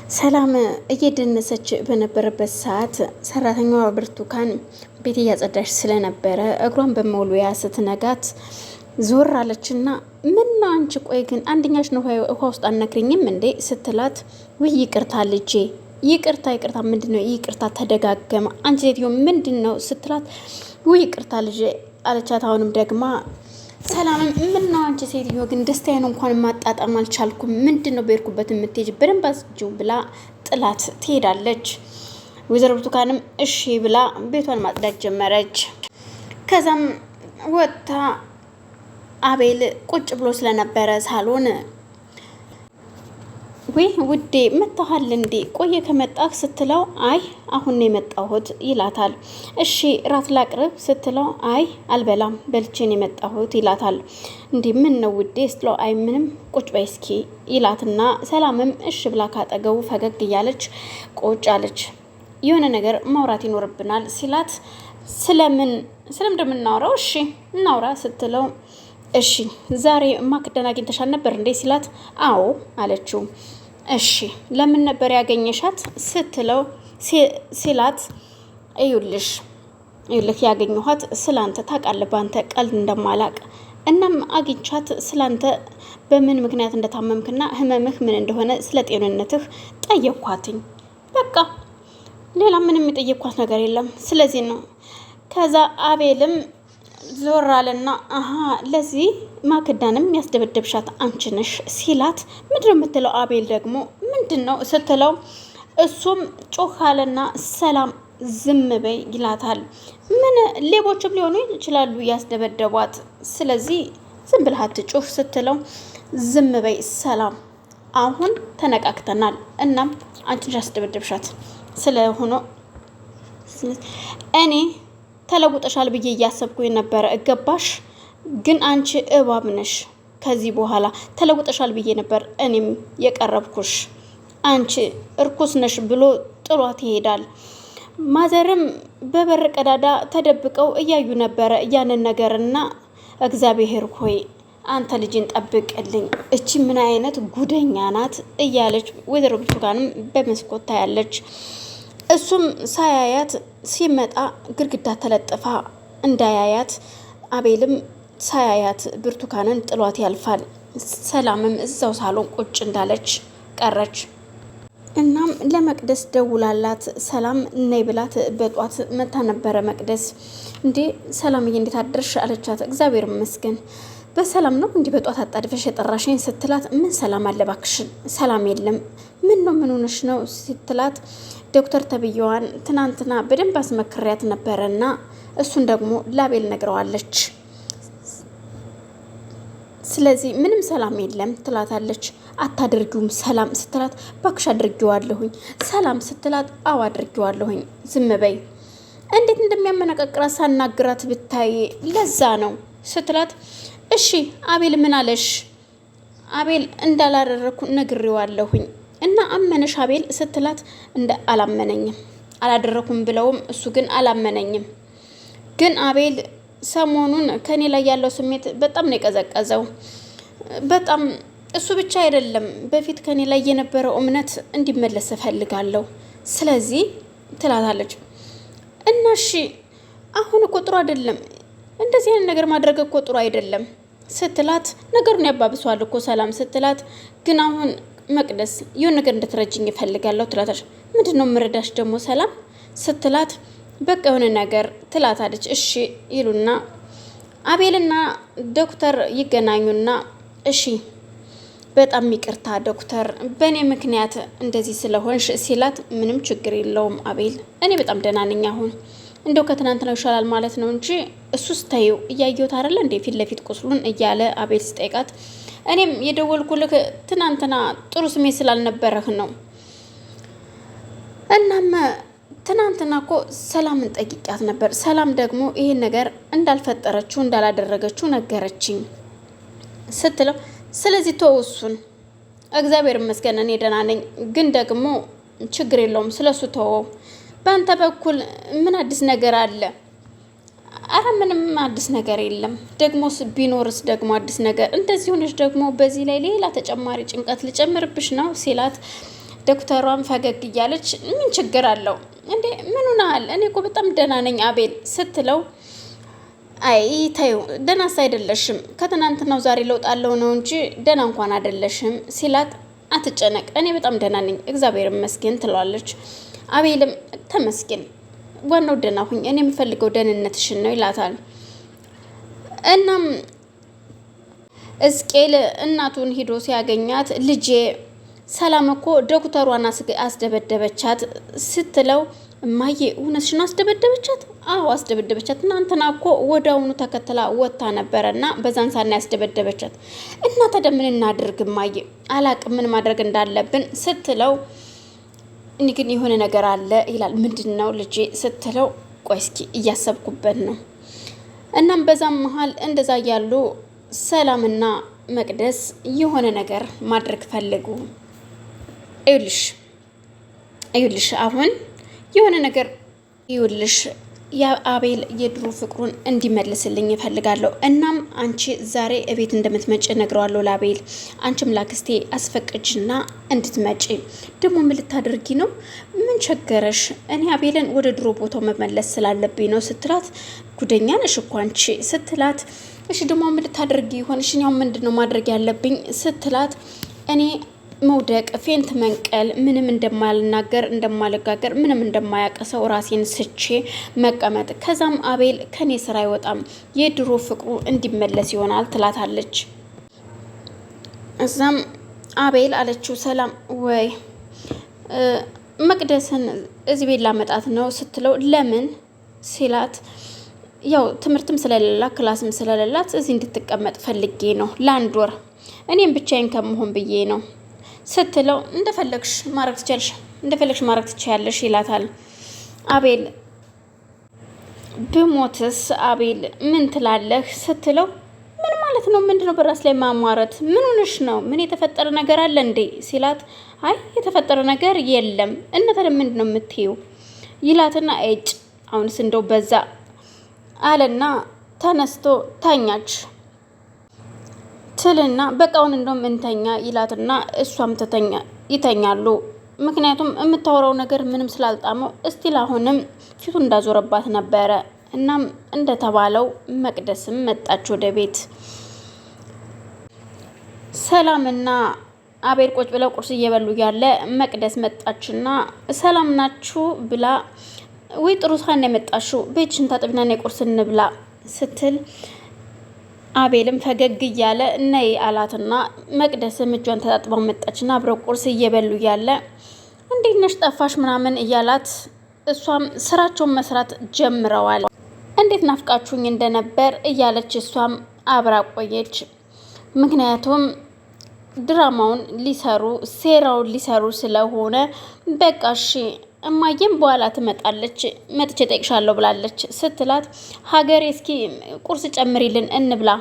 ሰላም እየደነሰች በነበረበት ሰዓት ሰራተኛዋ ብርቱካን ቤት እያጸዳች ስለነበረ እግሯን በመወልወያ ስትነጋት ዞር አለችና ምን ነው አንቺ ቆይ ግን አንደኛሽ ነው ውሃ ውስጥ አነክሪኝም እንዴ ስትላት ውይ ይቅርታ ልጄ ይቅርታ ምንድነው ይቅርታ ተደጋገመ አንቺ ሴትዮ ምንድነው ስትላት ውይ ይቅርታ ልጄ አለቻት አሁንም ደግማ ሰላምም ምን ነው አንቺ ሴትዮ ግን ደስታዬን እንኳን ማጣጣም አልቻልኩም ምንድነው በርኩበት የምትሄጂ በደንብ አስጂው ብላ ጥላት ትሄዳለች። ወይዘሮ ብርቱካንም እሺ ብላ ቤቷን ማጽዳት ጀመረች። ከዛም ወጣ አቤል ቁጭ ብሎ ስለነበረ ሳሎን ወይ ውዴ መጣሃል እንዴ ቆየ ከመጣህ ስትለው አይ አሁን ነው የመጣሁት ይላታል። እሺ ራት ላቅርብ ስትለው አይ አልበላም በልቼን የመጣሁት ይላታል። እንዴ ምን ነው ውዴ ስትለው አይ ምንም ቁጭ በይ እስኪ ይላትና ሰላምም እሺ ብላ ካጠገቡ ፈገግ እያለች ቁጭ አለች። የሆነ ነገር ማውራት ይኖርብናል ሲላት ስለምን እንደምናወራው እሺ እናውራ ስትለው እሺ ዛሬ ማክደን አግኝተሻል ነበር እንዴ ሲላት አዎ አለችው። እሺ ለምን ነበር ያገኘሻት ስትለው ሲላት እዩልሽ ያገኘኋት ስላንተ ታውቃለህ ባንተ ቀልድ እንደማላቅ እናም አግኝቻት ስላንተ በምን ምክንያት እንደታመምክና ህመምህ ምን እንደሆነ ስለ ጤንነትህ ጠየኳትኝ። በቃ ሌላ ምንም የጠየኳት ነገር የለም ስለዚህ ነው። ከዛ አቤልም ዞር አለና አሃ ለዚህ ማክዳንም ያስደበደብሻት አንቺ ነሽ ሲላት ምንድነው የምትለው አቤል ደግሞ ምንድነው ስትለው እሱም ጮህ አለና ሰላም ዝም በይ ይላታል። ምን ሌቦችም ሊሆኑ ይችላሉ ያስደበደቧት ስለዚህ ዝም ብለህ አትጮህ ስትለው ዝም በይ ሰላም አሁን ተነቃቅተናል እናም አንቺ ነሽ ያስደበደብሻት ስለሆነ እኔ ተለውጠሻል ብዬ እያሰብኩኝ ነበር እገባሽ ግን አንቺ እባብ ነሽ ከዚህ በኋላ ተለውጠሻል ብዬ ነበር እኔም የቀረብኩሽ አንቺ እርኩስ ነሽ ብሎ ጥሏት ይሄዳል። ማዘርም በበር ቀዳዳ ተደብቀው እያዩ ነበረ ያንን ነገርና እግዚአብሔር ሆይ አንተ ልጅን ጠብቅልኝ እቺ ምን አይነት ጉደኛ ናት እያለች ወይዘሮ ብርቱካንም በመስኮት ታያለች። እሱም ሳያያት ሲመጣ ግድግዳ ተለጥፋ እንዳያያት አቤልም ሳያያት ብርቱካንን ጥሏት ያልፋል። ሰላምም እዛው ሳሎን ቁጭ እንዳለች ቀረች። እናም ለመቅደስ ደውላላት ሰላም ነይ ብላት በጧት መታ ነበረ። መቅደስ እንዴ ሰላምዬ እንዴት አደርሽ አለቻት። እግዚአብሔር ይመስገን በሰላም ነው እንዲህ በጧት አጣድፈሽ የጠራሽኝ ስትላት ምን ሰላም አለ እባክሽን ሰላም የለም ምን ሆነሽ ነው ስትላት ዶክተር ተብየዋን ትናንትና በደንብ አስመክሪያት ነበረና እሱን ደግሞ ላቤል ነግረዋለች ስለዚህ ምንም ሰላም የለም ትላታለች። አታድርጊውም ሰላም ስትላት ባክሽ አድርጊዋለሁኝ ሰላም ስትላት አዎ አድርጊዋለሁኝ ዝም በይ እንዴት እንደሚያመነቀቅራት ሳናግራት ብታይ ለዛ ነው ስትላት እሺ አቤል ምን አለሽ? አቤል እንዳላደረኩ ነግሬዋለሁኝ እና አመነሽ አቤል ስትላት እንደ አላመነኝም አላደረኩም ብለውም እሱ ግን አላመነኝም። ግን አቤል ሰሞኑን ከኔ ላይ ያለው ስሜት በጣም ነው የቀዘቀዘው በጣም እሱ ብቻ አይደለም በፊት ከኔ ላይ የነበረው እምነት እንዲመለስ እፈልጋለሁ ስለዚህ ትላታለች። እና እሺ አሁን እኮ ጥሩ አይደለም እንደዚህ አይነት ነገር ማድረግ እኮ ጥሩ አይደለም ስትላት ነገሩን ያባብሷል እኮ ሰላም ስትላት ግን አሁን መቅደስ የሆነ ነገር እንድትረጅኝ እፈልጋለሁ ትላታለች። ምንድነው ምረዳሽ ደግሞ ሰላም ስትላት በቃ የሆነ ነገር ትላታለች። እሺ ይሉና አቤልና ዶክተር ይገናኙና እሺ በጣም ይቅርታ ዶክተር በእኔ ምክንያት እንደዚህ ስለሆንሽ ሲላት ምንም ችግር የለውም አቤል እኔ በጣም ደህና ነኝ አሁን እንደው ከትናንትናው ይሻላል ማለት ነው እንጂ እሱስ ታዩ እያየሁት አይደለ እንዴ ፊት ለፊት ቁስሉን እያለ አቤል ሲጠይቃት እኔም የደወልኩልህ ትናንትና ጥሩ ስሜት ስላልነበረህ ነው እናም ትናንትና እኮ ሰላምን ጠይቂያት ነበር ሰላም ደግሞ ይሄን ነገር እንዳልፈጠረችው እንዳላደረገችው ነገረችኝ ስትለው ስለዚህ ተወሱን እግዚአብሔር ይመስገን እኔ ደህና ነኝ ግን ደግሞ ችግር የለውም ስለሱ ተወው በአንተ በኩል ምን አዲስ ነገር አለ? አረ ምንም አዲስ ነገር የለም ደግሞስ ቢኖርስ ደግሞ አዲስ ነገር እንደዚህ ሆነሽ ደግሞ በዚህ ላይ ሌላ ተጨማሪ ጭንቀት ልጨምርብሽ ነው ሲላት ዶክተሯን ፈገግ እያለች ምን ችግር አለው እንዴ ምን ሆነሃል? እኔ እኮ በጣም ደህና ነኝ አቤል ስትለው አይ ታዩ ደህናስ አይደለሽም ከትናንትናው ዛሬ ለውጥ አለው ነው እንጂ ደህና እንኳን አይደለሽም ሲላት አትጨነቅ እኔ በጣም ደህና ነኝ እግዚአብሔር ይመስገን ትለዋለች። አቤልም ተመስገን ዋናው ደህና ሁኝ እኔ የምፈልገው ደህንነትሽን ነው ይላታል። እናም እስቄል እናቱን ሂዶ ሲያገኛት ልጄ ሰላም እኮ ዶክተሯን አስደበደበቻት ስትለው እማዬ እውነትሽን አስደበደበቻት? አዎ አስደበደበቻት። ትናንትና እኮ ወዲያውኑ ተከትላ ወጥታ ነበረና በዛን ሳና ያስደበደበቻት። እና ታዲያ ምን እናድርግ እማዬ? አላቅም ምን ማድረግ እንዳለብን ስትለው እኔ ግን የሆነ ነገር አለ ይላል። ምንድነው ልጄ ስትለው ቆይ እስኪ እያሰብኩበት ነው። እናም በዛም መሀል እንደዛ ያሉ ሰላምና መቅደስ የሆነ ነገር ማድረግ ፈልጉ። እዩልሽ አሁን የሆነ ነገር ይውልሽ የአቤል የድሮ ፍቅሩን እንዲመልስልኝ እፈልጋለሁ። እናም አንቺ ዛሬ እቤት እንደምትመጪ ነግረዋለሁ ለአቤል። አንቺም ላክስቴ አስፈቅጅና እንድትመጪ። ደግሞ ምን ልታደርጊ ነው? ምን ቸገረሽ? እኔ አቤልን ወደ ድሮ ቦታው መመለስ ስላለብኝ ነው ስትላት፣ ጉደኛ ነሽ እኮ አንቺ ስትላት፣ እሺ ደግሞ ምን ልታደርጊ ይሆን? እሺ ያው ምንድነው ማድረግ ያለብኝ ስትላት፣ እኔ መውደቅ ፌንት መንቀል ምንም እንደማልናገር እንደማልጋገር ምንም እንደማያቀሰው ራሴን ስቼ መቀመጥ ከዛም አቤል ከኔ ስራ አይወጣም የድሮ ፍቅሩ እንዲመለስ ይሆናል ትላታለች። እዛም አቤል አለችው ሰላም ወይ መቅደስን እዚህ ቤት ላመጣት ነው ስትለው ለምን ሲላት ያው ትምህርትም ስለሌላት ክላስም ስለሌላት እዚህ እንድትቀመጥ ፈልጌ ነው ለአንድ ወር እኔም ብቻዬን ከመሆን ብዬ ነው ስትለው እንደፈለግሽ ማድረግ ትችያለሽ ይላታል። አቤል ብሞትስ አቤል ምን ትላለህ ስትለው ምን ማለት ነው? ምንድነው በራስ ላይ ማሟረት? ምን ሆነሽ ነው? ምን የተፈጠረ ነገር አለ እንዴ ሲላት አይ የተፈጠረ ነገር የለም እና ታዲያ ምንድነው የምትይው ይላትና እጭ አሁንስ እንደው በዛ አለና ተነስቶ ተኛች ትልና በቃውን እንደውም እንተኛ ይላትና እሷም ይተኛሉ። ምክንያቱም የምታወራው ነገር ምንም ስላልጣመው እስቲል አሁንም ፊቱ እንዳዞረባት ነበረ። እናም እንደተባለው መቅደስም መጣች ወደ ቤት። ሰላምና አቤል ቁጭ ብለው ቁርስ እየበሉ ያለ መቅደስ መጣችና ሰላም ናችሁ ብላ ወይ ጥሩ ሳን የመጣሽው ቤትሽን ታጥቢና ነይ ቁርስ እንብላ ስትል አቤልም ፈገግ እያለ ነይ አላትና መቅደስም እጇን ተጣጥባው መጣችና አብረው ቁርስ እየበሉ ያለ እንዴት ነሽ ጠፋሽ ምናምን እያላት እሷም ስራቸውን መስራት ጀምረዋል። እንዴት ናፍቃችሁኝ እንደነበር እያለች እሷም አብራ ቆየች። ምክንያቱም ድራማውን ሴራውን ሊሰሩ ስለሆነ በቃ እሺ እማዬም በኋላ ትመጣለች መጥቼ ጠይቅሻለሁ ብላለች ስትላት ሀገሬ እስኪ ቁርስ ጨምሪልን እንብላ